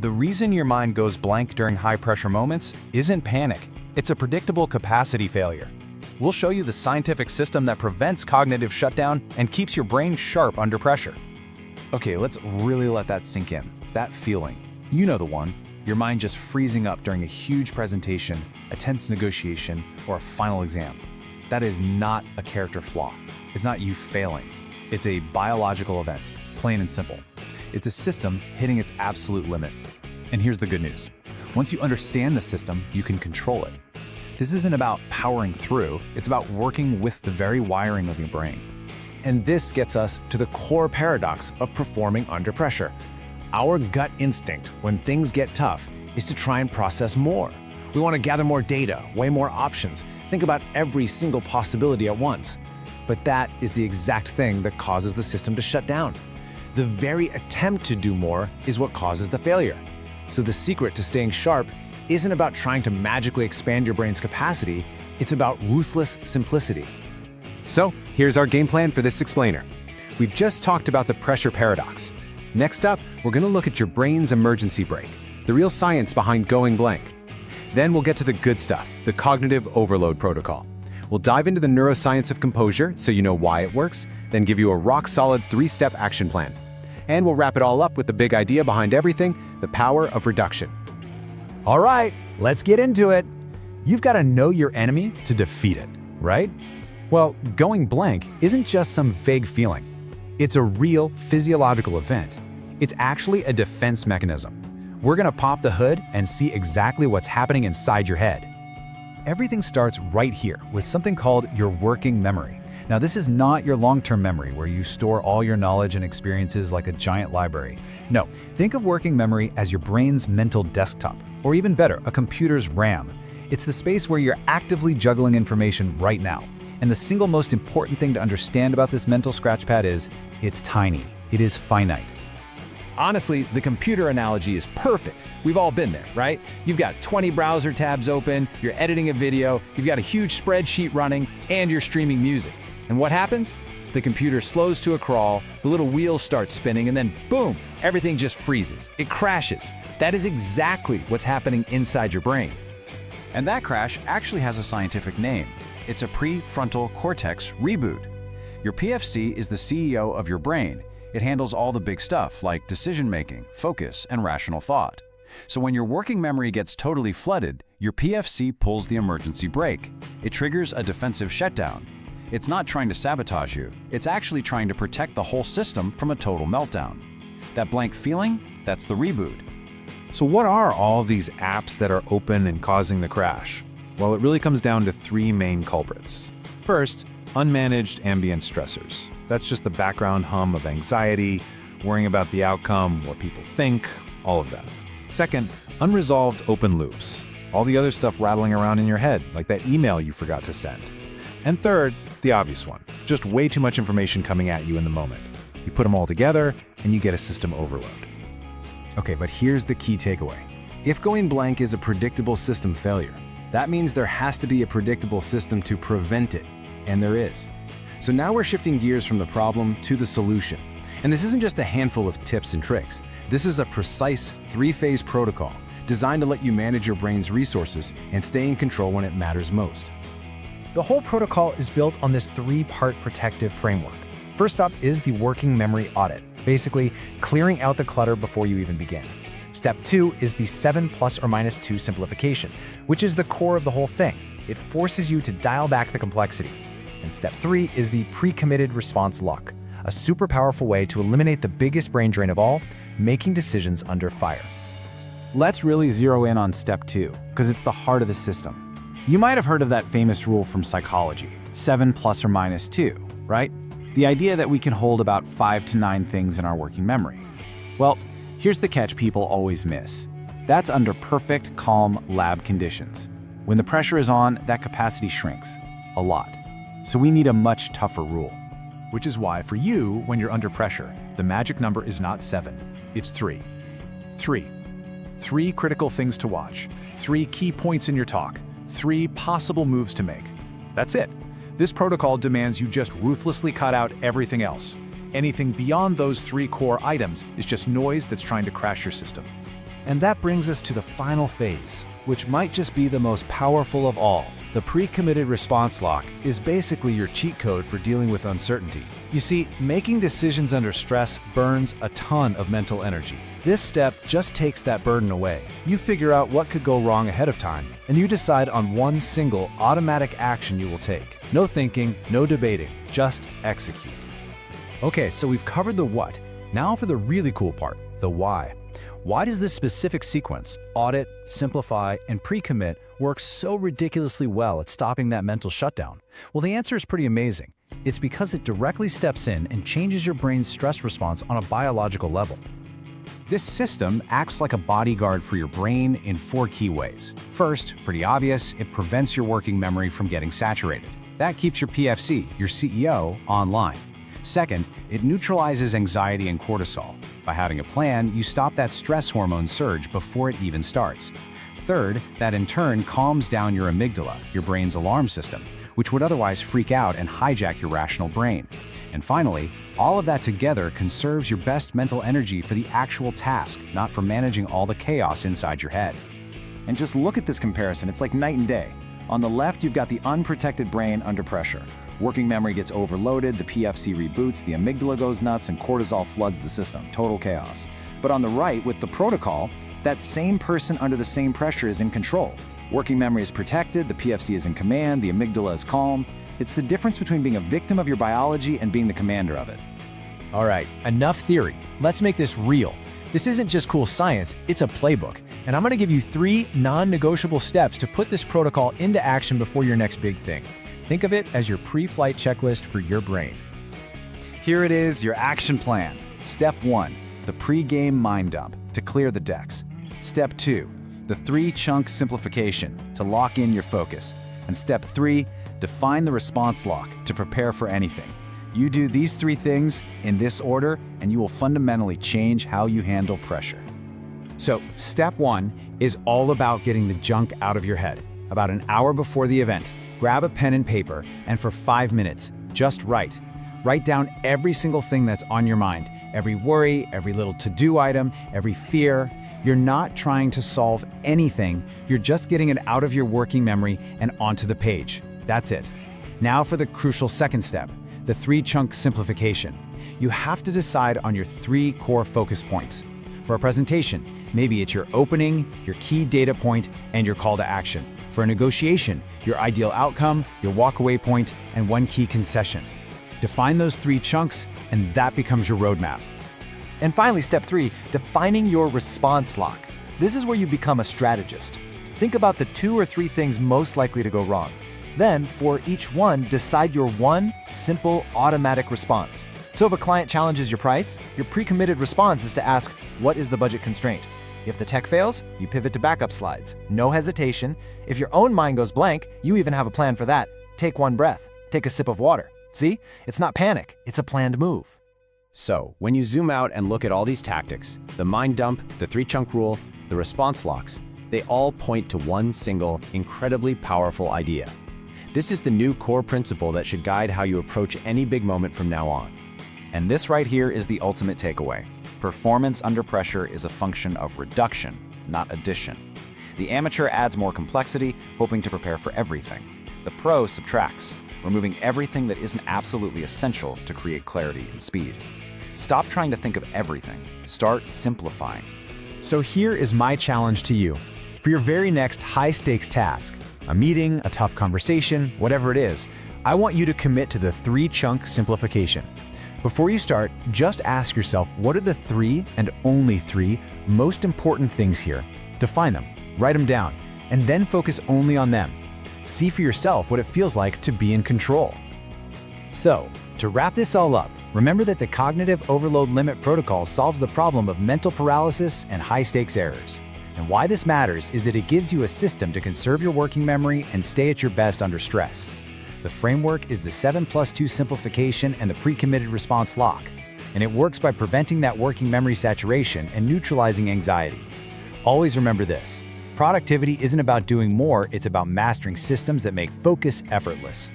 The reason your mind goes blank during high-pressure moments isn't panic. It's a predictable capacity failure. We'll show you the scientific system that prevents cognitive shutdown and keeps your brain sharp under pressure. Okay, let's really let that sink in. That feeling. You know the one. Your mind just freezing up during a huge presentation, a tense negotiation, or a final exam. That is not a character flaw. It's not you failing. It's a biological event, plain and simple. It's a system hitting its absolute limit. And here's the good news. Once you understand the system, you can control it. This isn't about powering through, it's about working with the very wiring of your brain. And this gets us to the core paradox of performing under pressure. Our gut instinct, when things get tough, is to try and process more. We want to gather more data, weigh more options, think about every single possibility at once. But that is the exact thing that causes the system to shut down. The very attempt to do more is what causes the failure. So the secret to staying sharp isn't about trying to magically expand your brain's capacity, it's about ruthless simplicity. So, here's our game plan for this explainer. We've just talked about the pressure paradox. Next up, we're going to look at your brain's emergency brake, the real science behind going blank. Then we'll get to the good stuff, the cognitive overload protocol. We'll dive into the neuroscience of composure so you know why it works, then give you a rock-solid 3-step action plan. And we'll wrap it all up with the big idea behind everything, the power of reduction. All right, let's get into it. You've got to know your enemy to defeat it, right? Well, going blank isn't just some vague feeling. It's a real physiological event. It's actually a defense mechanism. We're gonna pop the hood and see exactly what's happening inside your head. Everything starts right here with something called your working memory. Now, this is not your long-term memory where you store all your knowledge and experiences like a giant library. No, think of working memory as your brain's mental desktop, or even better, a computer's RAM. It's the space where you're actively juggling information right now. And the single most important thing to understand about this mental scratchpad is, it's tiny. It is finite. Honestly, the computer analogy is perfect. We've all been there, right? You've got 20 browser tabs open, you're editing a video, you've got a huge spreadsheet running, and you're streaming music. And what happens? The computer slows to a crawl, the little wheels start spinning, and then boom, everything just freezes. It crashes. That is exactly what's happening inside your brain. And that crash actually has a scientific name. It's a prefrontal cortex reboot. Your PFC is the CEO of your brain. It handles all the big stuff like decision-making, focus, and rational thought. So when your working memory gets totally flooded, your PFC pulls the emergency brake. It triggers a defensive shutdown. It's not trying to sabotage you. It's actually trying to protect the whole system from a total meltdown. That blank feeling, that's the reboot. So what are all these apps that are open and causing the crash? Well, it really comes down to 3 main culprits. First, unmanaged ambient stressors. That's just the background hum of anxiety, worrying about the outcome, what people think, all of that. Second, unresolved open loops. All the other stuff rattling around in your head, like that email you forgot to send. And third, the obvious one, just way too much information coming at you in the moment. You put them all together, and you get a system overload. Okay, but here's the key takeaway. If going blank is a predictable system failure, that means there has to be a predictable system to prevent it, and there is. So now we're shifting gears from the problem to the solution. And this isn't just a handful of tips and tricks. This is a precise 3-phase protocol designed to let you manage your brain's resources and stay in control when it matters most. The whole protocol is built on this 3-part protective framework. First up is the working memory audit, basically clearing out the clutter before you even begin. Step 2 is the 7+or-2 simplification, which is the core of the whole thing. It forces you to dial back the complexity. And step 3 is the pre-committed response lock, a super powerful way to eliminate the biggest brain drain of all, making decisions under fire. Let's really zero in on step 2, because it's the heart of the system. You might have heard of that famous rule from psychology, 7+or-2, right? The idea that we can hold about 5 to 9 things in our working memory. Well, here's the catch people always miss. That's under perfect, calm lab conditions. When the pressure is on, that capacity shrinks a lot. So we need a much tougher rule. Which is why, for you, when you're under pressure, the magic number is not 7, it's 3. 3. 3 critical things to watch, 3 key points in your talk, 3 possible moves to make. That's it. This protocol demands you just ruthlessly cut out everything else. Anything beyond those 3 core items is just noise that's trying to crash your system. And that brings us to the final phase, which might just be the most powerful of all. The pre-committed response lock is basically your cheat code for dealing with uncertainty. You see, making decisions under stress burns a ton of mental energy. This step just takes that burden away. You figure out what could go wrong ahead of time, and you decide on one single automatic action you will take. No thinking, no debating, just execute. Okay, so we've covered the what. Now for the really cool part, the why. Why does this specific sequence, audit, simplify, and pre-commit, work so ridiculously well at stopping that mental shutdown? Well, the answer is pretty amazing. It's because it directly steps in and changes your brain's stress response on a biological level. This system acts like a bodyguard for your brain in 4 key ways. First, pretty obvious, it prevents your working memory from getting saturated. That keeps your PFC, your CEO, online. Second, it neutralizes anxiety and cortisol. By having a plan, you stop that stress hormone surge before it even starts. Third, that in turn calms down your amygdala, your brain's alarm system, which would otherwise freak out and hijack your rational brain. And finally, all of that together conserves your best mental energy for the actual task, not for managing all the chaos inside your head. And just look at this comparison, it's like night and day. On the left, you've got the unprotected brain under pressure. Working memory gets overloaded, the PFC reboots, the amygdala goes nuts, and cortisol floods the system. Total chaos. But on the right, with the protocol, that same person under the same pressure is in control. Working memory is protected, the PFC is in command, the amygdala is calm. It's the difference between being a victim of your biology and being the commander of it. All right, enough theory. Let's make this real. This isn't just cool science, it's a playbook. And I'm going to give you 3 non-negotiable steps to put this protocol into action before your next big thing. Think of it as your pre-flight checklist for your brain. Here it is, your action plan. Step 1, the pre-game mind dump, to clear the decks. Step 2, the 3-chunk simplification, to lock in your focus. And step 3, define the response lock, to prepare for anything. You do these 3 things in this order, and you will fundamentally change how you handle pressure. So, step 1 is all about getting the junk out of your head. About an hour before the event, grab a pen and paper, and for 5 minutes, just write. Write down every single thing that's on your mind, every worry, every little to-do item, every fear. You're not trying to solve anything, you're just getting it out of your working memory and onto the page. That's it. Now for the crucial second step, the 3-chunk simplification. You have to decide on your 3 core focus points. For a presentation, maybe it's your opening, your key data point, and your call to action. For a negotiation, your ideal outcome, your walkaway point, and 1 key concession. Define those 3 chunks, and that becomes your roadmap. And finally, step 3, defining your response lock. This is where you become a strategist. Think about the 2 or 3 things most likely to go wrong. Then, for each one, decide your one simple automatic response. So if a client challenges your price, your pre-committed response is to ask, what is the budget constraint? If the tech fails, you pivot to backup slides. No hesitation. If your own mind goes blank, you even have a plan for that. Take 1 breath. Take a sip of water. See? It's not panic. It's a planned move. So, when you zoom out and look at all these tactics, the mind dump, the 3-chunk rule, the response locks, they all point to one single, incredibly powerful idea. This is the new core principle that should guide how you approach any big moment from now on. And this right here is the ultimate takeaway. Performance under pressure is a function of reduction, not addition. The amateur adds more complexity, hoping to prepare for everything. The pro subtracts, removing everything that isn't absolutely essential to create clarity and speed. Stop trying to think of everything. Start simplifying. So here is my challenge to you. For your very next high-stakes task, a meeting, a tough conversation, whatever it is, I want you to commit to the 3-chunk simplification. Before you start, just ask yourself, what are the 3 and only 3 most important things here? Define them, write them down, and then focus only on them. See for yourself what it feels like to be in control. So, to wrap this all up, remember that the Cognitive Overload Limit Protocol solves the problem of mental paralysis and high-stakes errors. And why this matters is that it gives you a system to conserve your working memory and stay at your best under stress. The framework is the 7+2 simplification and the pre-committed response lock, and it works by preventing that working memory saturation and neutralizing anxiety. Always remember this: productivity isn't about doing more, it's about mastering systems that make focus effortless.